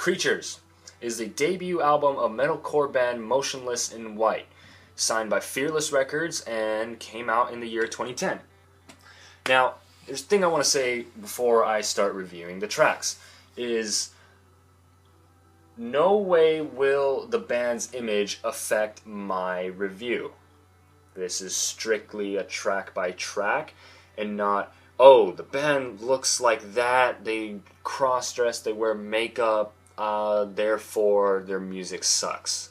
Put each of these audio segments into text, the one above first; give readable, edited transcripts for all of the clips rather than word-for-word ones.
Creatures is the debut album of metalcore band Motionless in White, signed by Fearless Records and came out in the year 2010. Now, there's a thing I want to say before I start reviewing the tracks, is no way will the band's image affect my review. This is strictly a track by track and not, oh, the band looks like that, they cross-dress, they wear makeup, therefore their music sucks.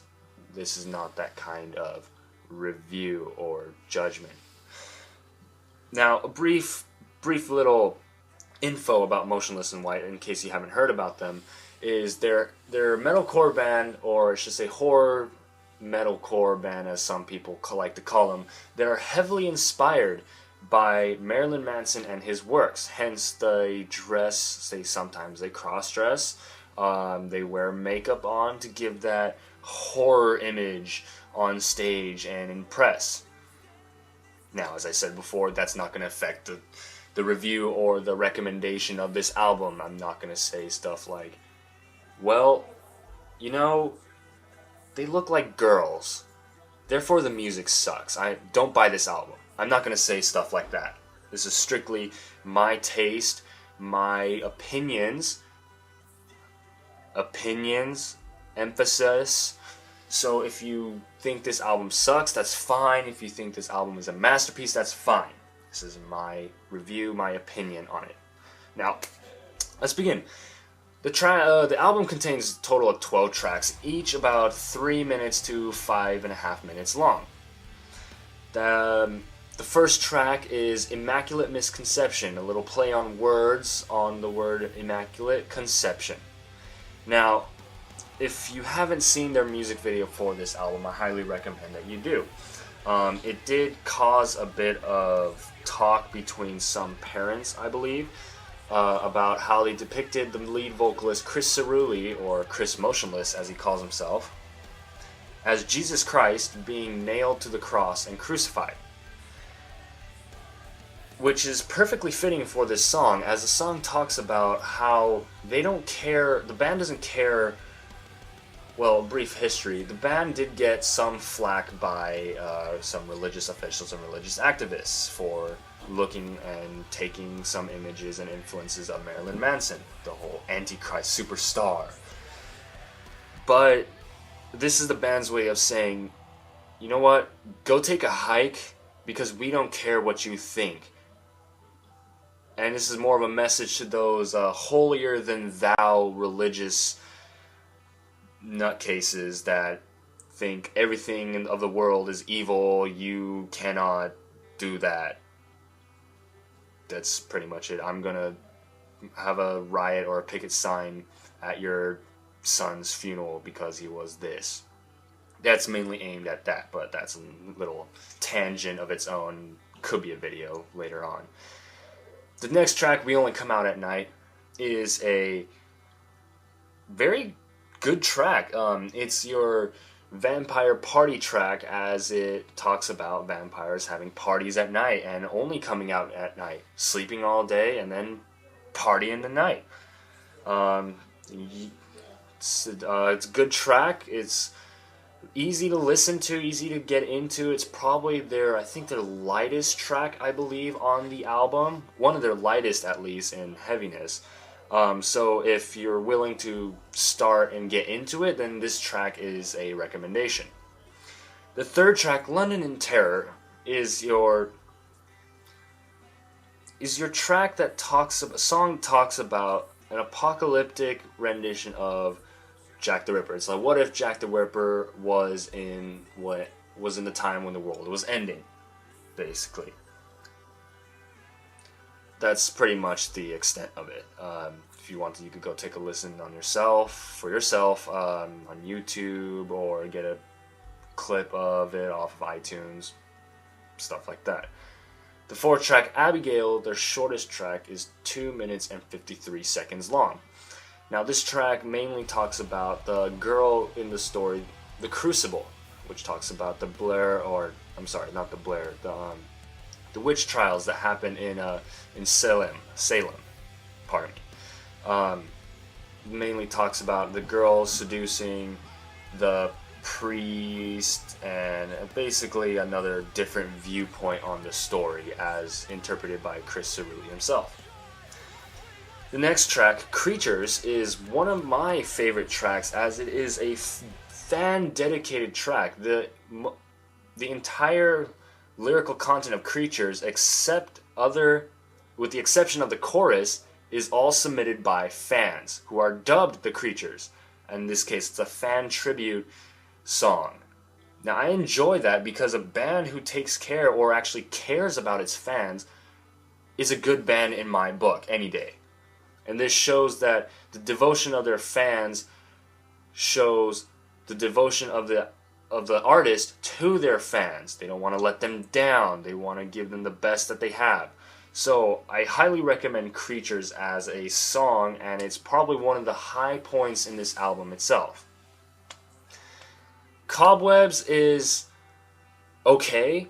This is not that kind of review or judgment. Now, a brief little info about Motionless in White, in case you haven't heard about them, is they're a metalcore band, or I should say horror metalcore band, as some people like to call them, that are heavily inspired by Marilyn Manson and his works. Hence, they sometimes cross-dress, they wear makeup on to give that horror image on stage and impress. Now, as I said before, that's not going to affect the review or the recommendation of this album. I'm not going to say stuff like, well, they look like girls, therefore the music sucks. I don't buy this album. I'm not going to say stuff like that. This is strictly my taste, my opinions, emphasis. So if you think this album sucks, that's fine. If you think this album is a masterpiece, that's fine. This is my review, my opinion on it. Now, let's begin. The album contains a total of 12 tracks, each about 3 minutes to 5.5 minutes long. The first track is Immaculate Misconception, a little play on words on the word Immaculate Conception. Now, if you haven't seen their music video for this album, I highly recommend that you do. It did cause a bit of talk between some parents, I believe, about how they depicted the lead vocalist Chris Cerulli, or Chris Motionless as he calls himself, as Jesus Christ being nailed to the cross and crucified. Which is perfectly fitting for this song, as the song talks about how they don't care, the band doesn't care. Well, brief history. The band did get some flack by some religious officials and religious activists for looking and taking some images and influences of Marilyn Manson, the whole Antichrist superstar. But this is the band's way of saying, you know what, go take a hike, because we don't care what you think. And this is more of a message to those holier-than-thou religious nutcases that think everything of the world is evil, you cannot do that. That's pretty much it. I'm gonna have a riot or a picket sign at your son's funeral because he was this. That's mainly aimed at that, but that's a little tangent of its own. Could be a video later on. The next track, We Only Come Out at Night, is a very good track. It's your vampire party track, as it talks about vampires having parties at night and only coming out at night, sleeping all day and then partying the night. It's a good track. It's easy to listen to, easy to get into. It's probably I think their lightest track, I believe, on the album. One of their lightest, at least, in heaviness. So if you're willing to start and get into it, then this track is a recommendation. The third track, London in Terror, is your track that talks about an apocalyptic rendition of Jack the Ripper. It's like, what if Jack the Ripper was in the time when the world was ending, basically. That's pretty much the extent of it. If you want to, you could go take a listen for yourself on YouTube, or get a clip of it off of iTunes, stuff like that. The fourth track, Abigail, their shortest track, is 2 minutes and 53 seconds long. Now, this track mainly talks about the girl in the story, The Crucible, which talks about the witch trials that happened in Salem, pardon me. mainly talks about the girl seducing the priest, and basically another different viewpoint on the story as interpreted by Chris Cerulli himself. The next track, Creatures, is one of my favorite tracks as it is a fan-dedicated track. The entire lyrical content of Creatures, with the exception of the chorus, is all submitted by fans who are dubbed the Creatures. In this case, it's a fan tribute song. Now, I enjoy that because a band who takes care or actually cares about its fans is a good band in my book any day. And this shows that the devotion of their fans shows the devotion of the artist to their fans. They don't want to let them down. They want to give them the best that they have. So I highly recommend Creatures as a song, and it's probably one of the high points in this album itself. Cobwebs is okay.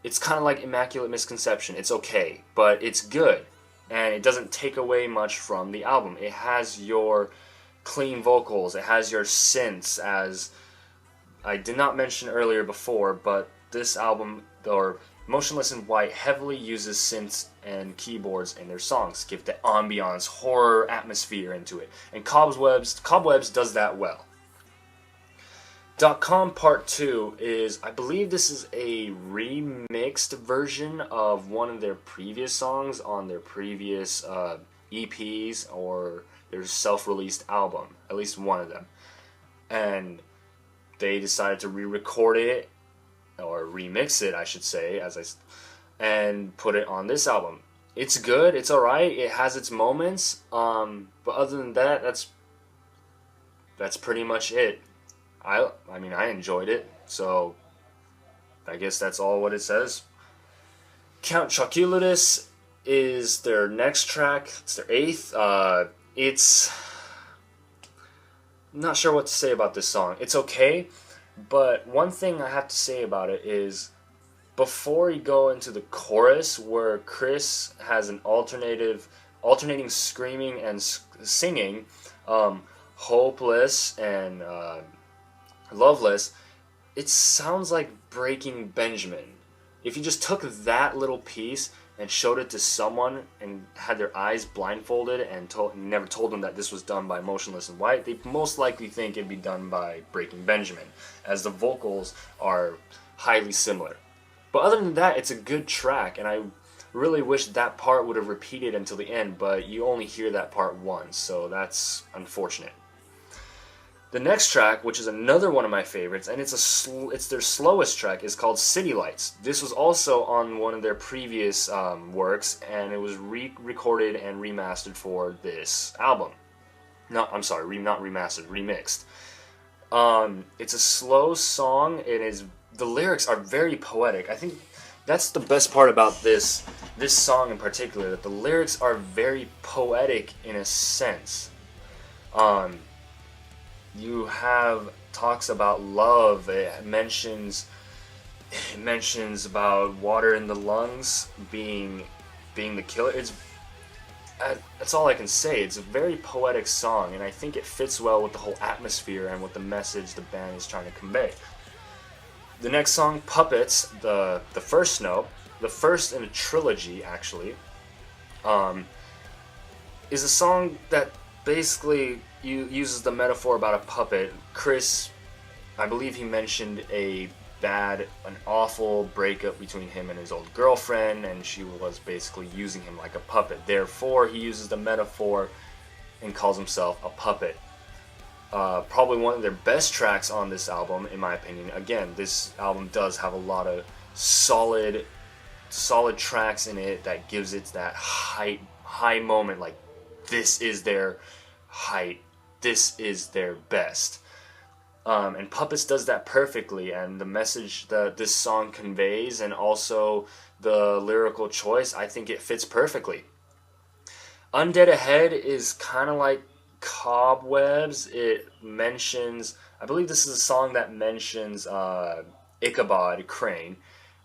It's kind of like Immaculate Misconception. It's okay, but it's good, and it doesn't take away much from the album. It has your clean vocals. It has your synths, as I did not mention earlier before, but this album, or Motionless in White, heavily uses synths and keyboards in their songs, give the ambiance, horror atmosphere into it. And Cobwebs does that well. .com Part 2 is, I believe this is a remixed version of one of their previous songs on their previous EPs or their self-released album, at least one of them. And they decided to re-record it, or remix it, I should say, and put it on this album. It's good, it's alright, it has its moments, but other than that, that's pretty much it. I mean, I enjoyed it, so I guess that's all what it says. Count Choculatus is their next track. It's their 8th. It's... I'm not sure what to say about this song. It's okay, but one thing I have to say about it is before you go into the chorus where Chris has an alternating screaming and singing, hopeless and loveless, it sounds like Breaking Benjamin. If you just took that little piece and showed it to someone and had their eyes blindfolded and never told them that this was done by Motionless in White, they'd most likely think it'd be done by Breaking Benjamin, as the vocals are highly similar. But other than that, it's a good track, and I really wish that part would have repeated until the end, but you only hear that part once, so that's unfortunate. The next track, which is another one of my favorites, and it's their slowest track, is called City Lights. This was also on one of their previous works, and it was re-recorded and remastered for this album. Not remastered, remixed. It's a slow song. The lyrics are very poetic. I think that's the best part about this song in particular, that the lyrics are very poetic in a sense. You have talks about love. It mentions about water in the lungs being the killer. That's all I can say. It's a very poetic song, and I think it fits well with the whole atmosphere and with the message the band is trying to convey. The next song, Puppets, the first note, the first in a trilogy actually, is a song that basically uses the metaphor about a puppet. Chris, I believe he mentioned an awful breakup between him and his old girlfriend, and she was basically using him like a puppet. Therefore, he uses the metaphor and calls himself a puppet. Probably one of their best tracks on this album, in my opinion. Again, this album does have a lot of solid tracks in it that gives it that high moment, like this is their height, this is their best. And Puppets does that perfectly, and the message that this song conveys and also the lyrical choice, I think it fits perfectly. Undead Ahead is kind of like Cobwebs. It mentions, I believe this is a song that mentions Ichabod Crane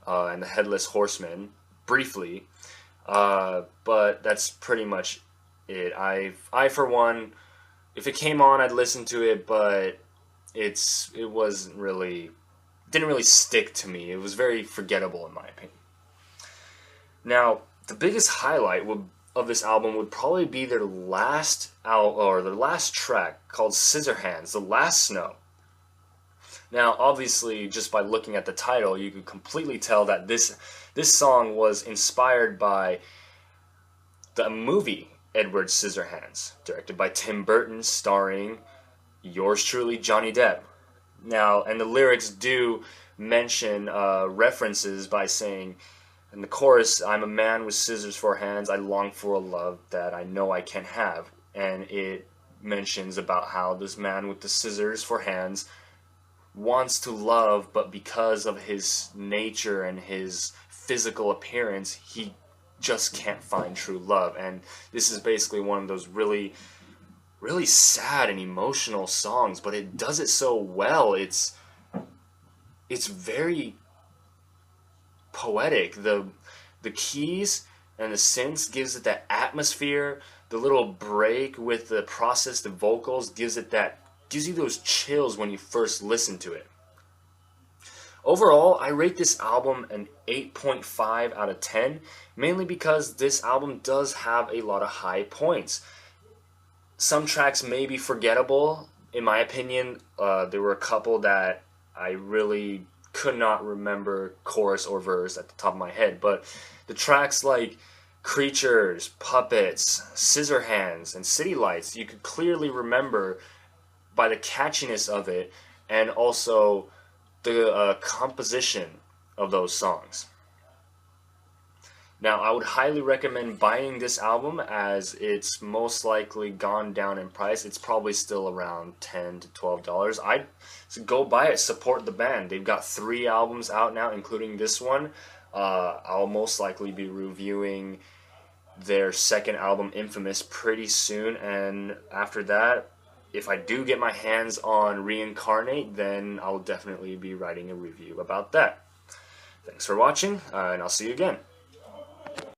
and the Headless Horseman briefly, but that's pretty much it. I for one if it came on, I'd listen to it, but it wasn't really didn't really stick to me. It was very forgettable in my opinion. Now, the biggest highlight of this album would probably be their their last track called Scissorhands, The Last Snow. Now, obviously, just by looking at the title, you could completely tell that this song was inspired by the movie Edward Scissorhands, directed by Tim Burton, starring yours truly, Johnny Depp. Now, and the lyrics do mention references by saying, in the chorus, I'm a man with scissors for hands, I long for a love that I know I can't have. And it mentions about how this man with the scissors for hands wants to love, but because of his nature and his physical appearance, he just can't find true love. And this is basically one of those really, really sad and emotional songs, but it does it so well. It's very poetic. The keys and the synths gives it that atmosphere. The little break with the processed vocals gives you those chills when you first listen to it. Overall, I rate this album an 8.5 out of 10, mainly because this album does have a lot of high points. Some tracks may be forgettable. In my opinion, there were a couple that I really could not remember chorus or verse at the top of my head, but the tracks like Creatures, Puppets, Scissorhands, and City Lights, you could clearly remember by the catchiness of it and also the composition of those songs. Now, I would highly recommend buying this album as it's most likely gone down in price. It's probably still around $10 to $12. I'd go buy it, support the band. They've got 3 albums out now, including this one. I'll most likely be reviewing their second album, Infamous, pretty soon, and after that, if I do get my hands on Reincarnate, then I'll definitely be writing a review about that. Thanks for watching, and I'll see you again.